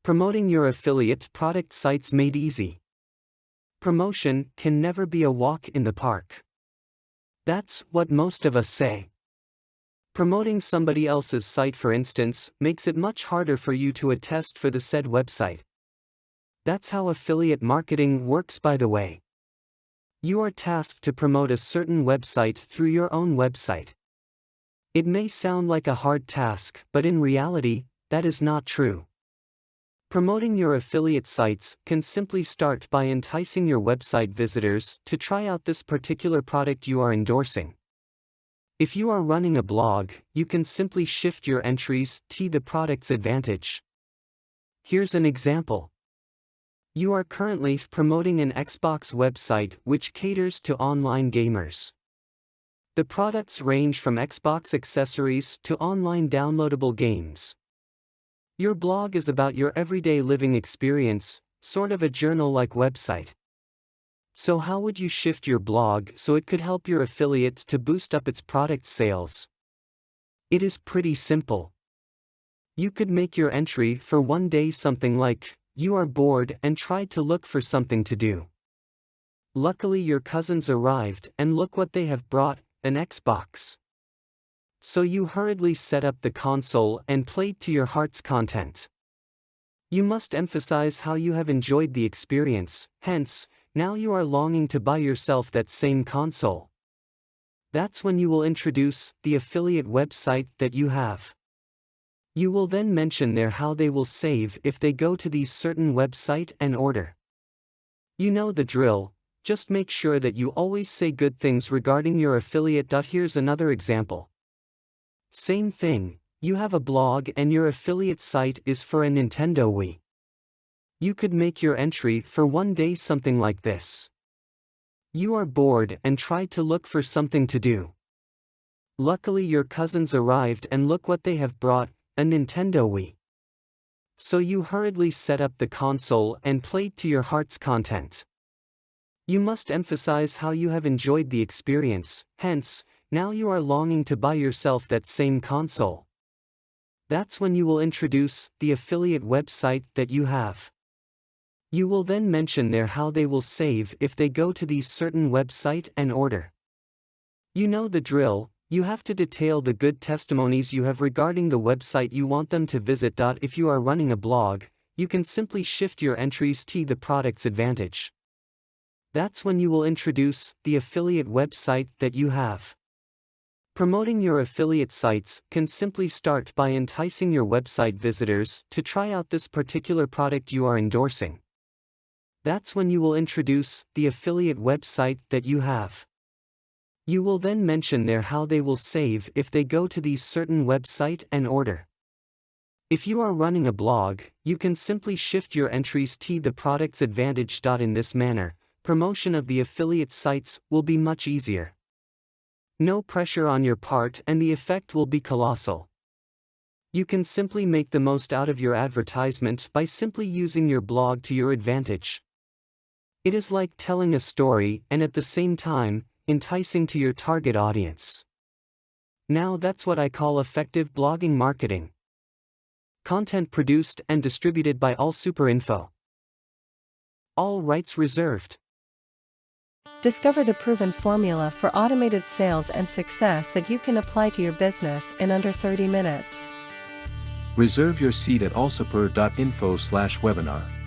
Promoting your affiliate product sites made easy. Promotion can never be a walk in the park. That's what most of us say. Promoting somebody else's site, for instance, makes it much harder for you to attest for the said website. That's how affiliate marketing works, by the way. You are tasked to promote a certain website through your own website. It may sound like a hard task, but in reality, that is not true. Promoting your affiliate sites can simply start by enticing your website visitors to try out this particular product you are endorsing. If you are running a blog, you can simply shift your entries to the product's advantage. Here's an example. You are currently promoting an Xbox website which caters to online gamers. The products range from Xbox accessories to online downloadable games. Your blog is about your everyday living experience, sort of a journal-like website. So how would you shift your blog so it could help your affiliate to boost up its product sales? It is pretty simple. You could make your entry for one day something like, "You are bored and tried to look for something to do. Luckily your cousins arrived and look what they have brought, an Xbox. So you hurriedly set up the console and played to your heart's content. You must emphasize how you have enjoyed the experience, hence, now you are longing to buy yourself that same console. That's when you will introduce the affiliate website that you have. You will then mention there how they will save if they go to the certain website and order. You know the drill, just make sure that you always say good things regarding your affiliate. Here's another example. Same thing, you have a blog and your affiliate site is for a Nintendo Wii. You could make your entry for one day something like this. You are bored and tried to look for something to do. Luckily your cousins arrived and look what they have brought, a Nintendo Wii. So you hurriedly set up the console and played to your heart's content. You must emphasize how you have enjoyed the experience, hence, now you are longing to buy yourself that same console. That's when you will introduce the affiliate website that you have. You will then mention there how they will save if they go to the certain website and order. You know the drill, you have to detail the good testimonies you have regarding the website you want them to visit. If you are running a blog, you can simply shift your entries to the product's advantage. That's when you will introduce the affiliate website that you have. Promoting your affiliate sites can simply start by enticing your website visitors to try out this particular product you are endorsing. That's when you will introduce the affiliate website that you have. You will then mention there how they will save if they go to the certain website and order. If you are running a blog, you can simply shift your entries to the product's advantage. In this manner, promotion of the affiliate sites will be much easier. No pressure on your part and the effect will be colossal. You can simply make the most out of your advertisement by simply using your blog to your advantage. It is like telling a story and at the same time, enticing to your target audience. Now that's what I call effective blogging marketing. Content produced and distributed by AllSuperInfo. All rights reserved. Discover the proven formula for automated sales and success that you can apply to your business in under 30 minutes. Reserve your seat at allsuper.info/webinar.